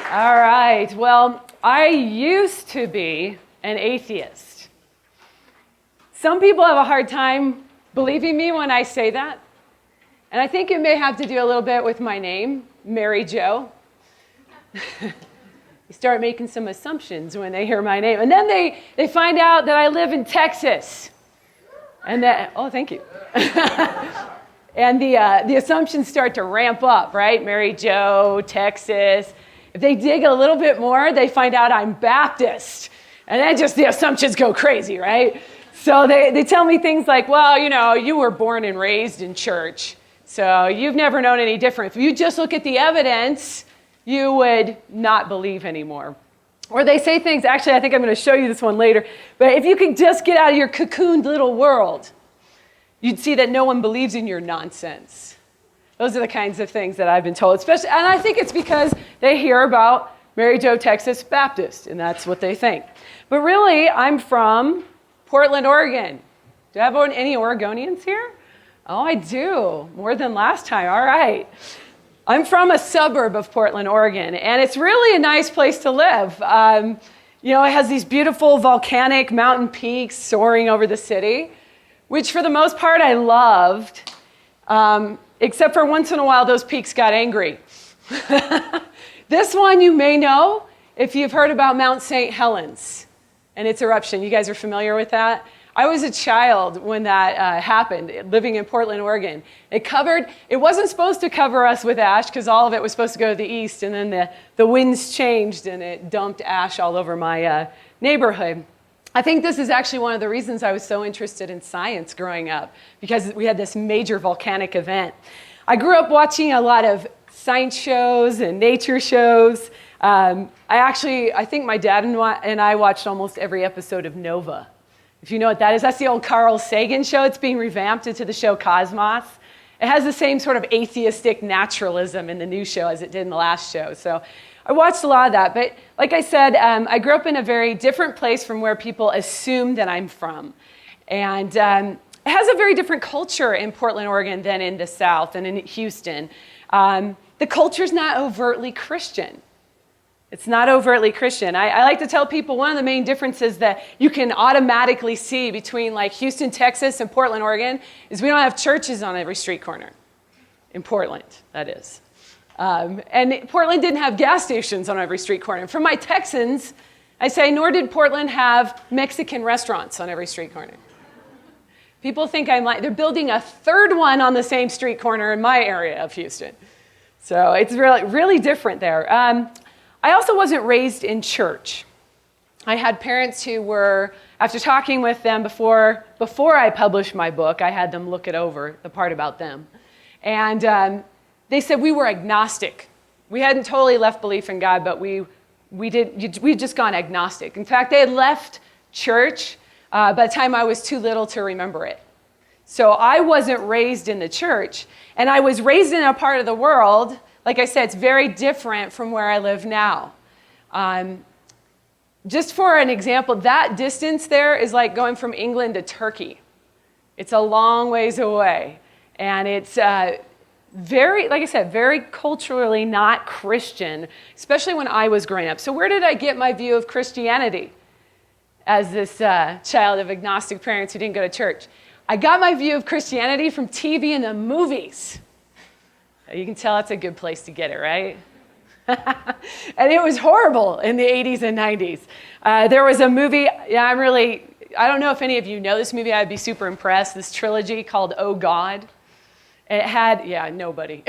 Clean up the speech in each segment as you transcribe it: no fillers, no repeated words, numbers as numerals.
All right. Well, I used to be an atheist. Some people have a hard time believing me when I say that. And I think it may have to do a little bit with my name, Mary Jo. You start making some assumptions when they hear my name. And then they find out that I live in Texas. And that, oh, thank you. And the assumptions start to ramp up, right? Mary Jo, Texas. If they dig a little bit more, they find out I'm Baptist. And then just the assumptions go crazy, right? So they tell me things like, well, you know, you were born and raised in church, so you've never known any different. If you just look at the evidence, you would not believe anymore. Or they say things, actually, I think I'm going to show you this one later, but if you could just get out of your cocooned little world, you'd see that no one believes in your nonsense. Those are the kinds of things that I've been told, especially, and I think it's because they hear about Mary Jo, Texas Baptist, and that's what they think. But really, I'm from Portland, Oregon. Do I have any Oregonians here? Oh, I do. More than last time. All right. I'm from a suburb of Portland, Oregon, and it's really a nice place to live. You know, it has these beautiful volcanic mountain peaks soaring over the city, which for the most part I loved, except for once in a while those peaks got angry. This one you may know if you've heard about Mount St. Helens and its eruption. You guys are familiar with that? I was a child when that happened, living in Portland, Oregon. It wasn't supposed to cover us with ash because all of it was supposed to go to the east, and then the winds changed and it dumped ash all over my neighborhood. I think this is actually one of the reasons I was so interested in science growing up, because we had this major volcanic event. I grew up watching a lot of science shows and nature shows. I think my dad and I watched almost every episode of Nova. If you know what that is, that's the old Carl Sagan show. It's being revamped into the show Cosmos. It has the same sort of atheistic naturalism in the new show as it did in the last show. So I watched a lot of that. But like I said, I grew up in a very different place from where people assume that I'm from. And it has a very different culture in Portland, Oregon than in the South and in Houston. The culture's not overtly Christian. It's not overtly Christian. I like to tell people one of the main differences that you can automatically see between like Houston, Texas and Portland, Oregon is we don't have churches on every street corner. In Portland, that is. And Portland didn't have gas stations on every street corner. For my Texans, I say, nor did Portland have Mexican restaurants on every street corner. People think I'm like, they're building a third one on the same street corner in my area of Houston. So it's really, really different there. I also wasn't raised in church. I had parents who were, after talking with them before I published my book, I had them look it over, the part about them. And they said we were agnostic. We hadn't totally left belief in God, but we'd just gone agnostic. In fact, they had left church by the time I was too little to remember it. So I wasn't raised in the church, and I was raised in a part of the world, like I said, it's very different from where I live now. Just for an example, that distance there is like going from England to Turkey. It's a long ways away. And it's very, like I said, very culturally not Christian, especially when I was growing up. So where did I get my view of Christianity as this child of agnostic parents who didn't go to church? I got my view of Christianity from TV and the movies. You can tell that's a good place to get it, right? And it was horrible in the 80s and 90s. There was a movie, I don't know if any of you know this movie, I'd be super impressed, this trilogy called Oh God. It had, nobody.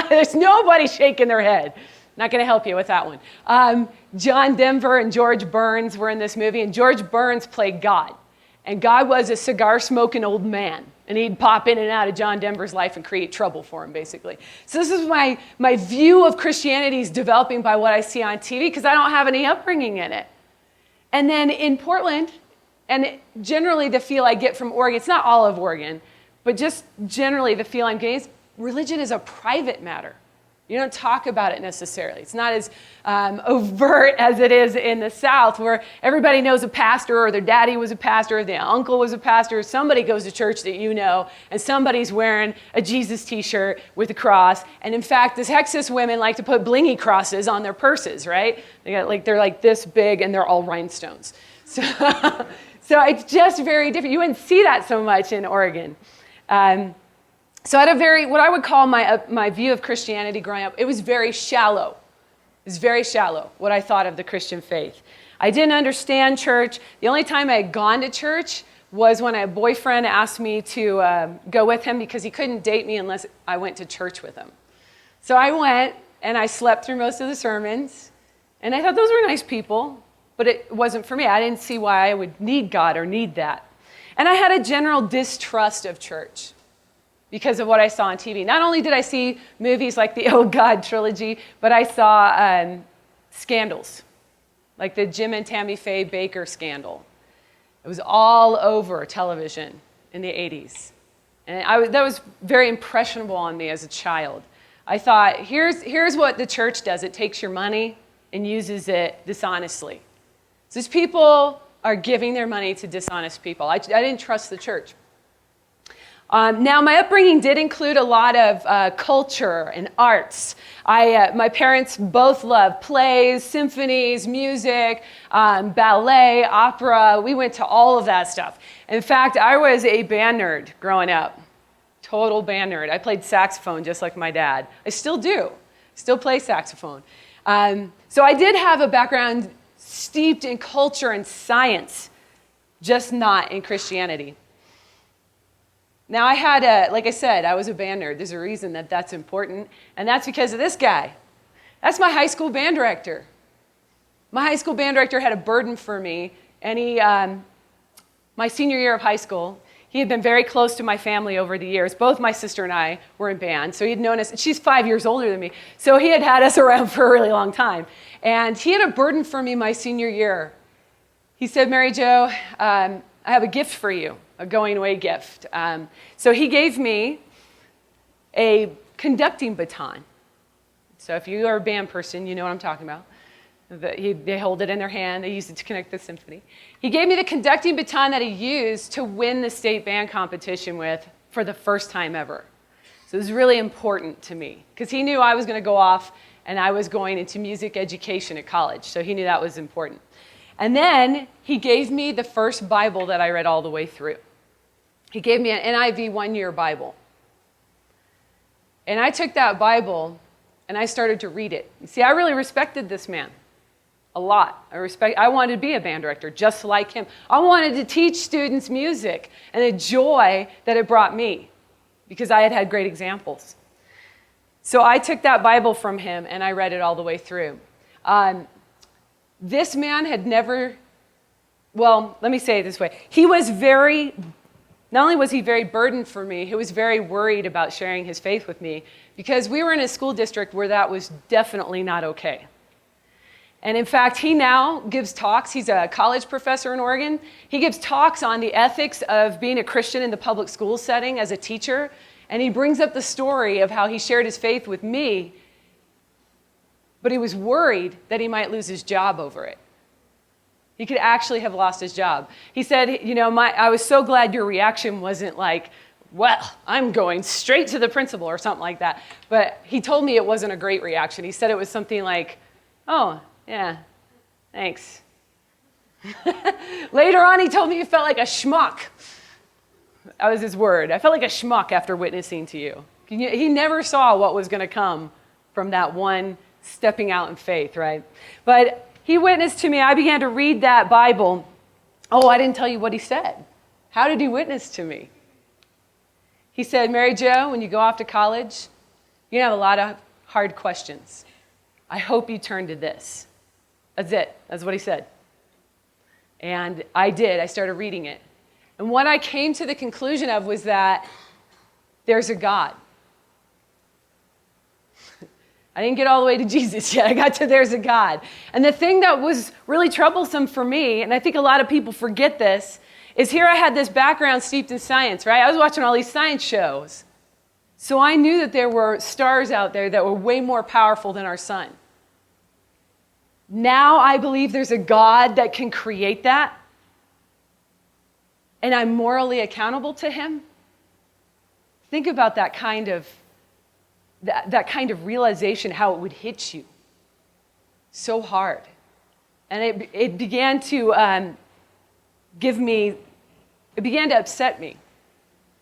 There's nobody shaking their head. Not going to help you with that one. John Denver and George Burns were in this movie, and George Burns played God. And God was a cigar-smoking old man. And he'd pop in and out of John Denver's life and create trouble for him, basically. So this is my view of Christianity is developing by what I see on TV, because I don't have any upbringing in it. And then in Portland, and generally the feel I get from Oregon, it's not all of Oregon, but just generally the feel I'm getting is religion is a private matter. You don't talk about it necessarily. It's not as overt as it is in the South, where everybody knows a pastor, or their daddy was a pastor, or their uncle was a pastor, or somebody goes to church that you know, and somebody's wearing a Jesus t-shirt with a cross. And in fact, the Texas women like to put blingy crosses on their purses, right? They're like this big, and they're all rhinestones. So, so it's just very different. You wouldn't see that so much in Oregon. So I had what I would call my view of Christianity growing up, it was very shallow. It was very shallow, what I thought of the Christian faith. I didn't understand church. The only time I had gone to church was when a boyfriend asked me to go with him because he couldn't date me unless I went to church with him. So I went, and I slept through most of the sermons, and I thought those were nice people, but it wasn't for me. I didn't see why I would need God or need that. And I had a general distrust of church because of what I saw on TV. Not only did I see movies like the Oh God trilogy, but I saw scandals, like the Jim and Tammy Faye Baker scandal. It was all over television in the 80s. And that was very impressionable on me as a child. I thought, here's what the church does. It takes your money and uses it dishonestly. So these people are giving their money to dishonest people. I didn't trust the church. Now, my upbringing did include a lot of culture and arts. My parents both loved plays, symphonies, music, ballet, opera. We went to all of that stuff. In fact, I was a band nerd growing up. Total band nerd. I played saxophone just like my dad. I still do. Still play saxophone. So I did have a background steeped in culture and science, just not in Christianity. Now, like I said, I was a band nerd. There's a reason that that's important, and that's because of this guy. That's my high school band director. My high school band director had a burden for me, and my senior year of high school, he had been very close to my family over the years. Both my sister and I were in band, so he'd known us. She's 5 years older than me, so he had us around for a really long time. And he had a burden for me my senior year. He said, Mary Jo, I have a gift for you. A going away gift. So he gave me a conducting baton. So if you are a band person, you know what I'm talking about. They hold it in their hand. They use it to conduct the symphony. He gave me the conducting baton that he used to win the state band competition with for the first time ever. So it was really important to me because he knew I was going to go off and I was going into music education at college. So he knew that was important. And then he gave me the first Bible that I read all the way through. He gave me an NIV one-year Bible. And I took that Bible and I started to read it. See, I really respected this man a lot. I wanted to be a band director just like him. I wanted to teach students music and the joy that it brought me because I had great examples. So I took that Bible from him and I read it all the way through. This man had never, well, let me say it this way. Not only was he very burdened for me, he was very worried about sharing his faith with me because we were in a school district where that was definitely not okay. And in fact, he now gives talks. He's a college professor in Oregon. He gives talks on the ethics of being a Christian in the public school setting as a teacher. And he brings up the story of how he shared his faith with me, but he was worried that he might lose his job over it. He could actually have lost his job. He said, I was so glad your reaction wasn't like, well, I'm going straight to the principal or something like that. But he told me it wasn't a great reaction. He said it was something like, oh, yeah, thanks. Later on, he told me he felt like a schmuck. That was his word. I felt like a schmuck after witnessing to you. He never saw what was going to come from that one stepping out in faith, right? But he witnessed to me. I began to read that Bible. Oh, I didn't tell you what he said. How did he witness to me? He said, Mary Jo, when you go off to college, you're going to have a lot of hard questions. I hope you turn to this. That's it. That's what he said. And I did. I started reading it. And what I came to the conclusion of was that there's a God. I didn't get all the way to Jesus yet. I got to there's a God. And the thing that was really troublesome for me, and I think a lot of people forget this, is here I had this background steeped in science, right? I was watching all these science shows. So I knew that there were stars out there that were way more powerful than our sun. Now I believe there's a God that can create that, and I'm morally accountable to him. Think about that kind of realization, how it would hit you so hard. And it began to it began to upset me.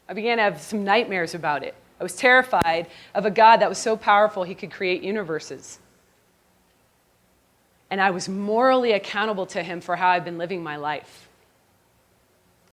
I began to have some nightmares about it. I was terrified of a God that was so powerful he could create universes. And I was morally accountable to him for how I've been living my life.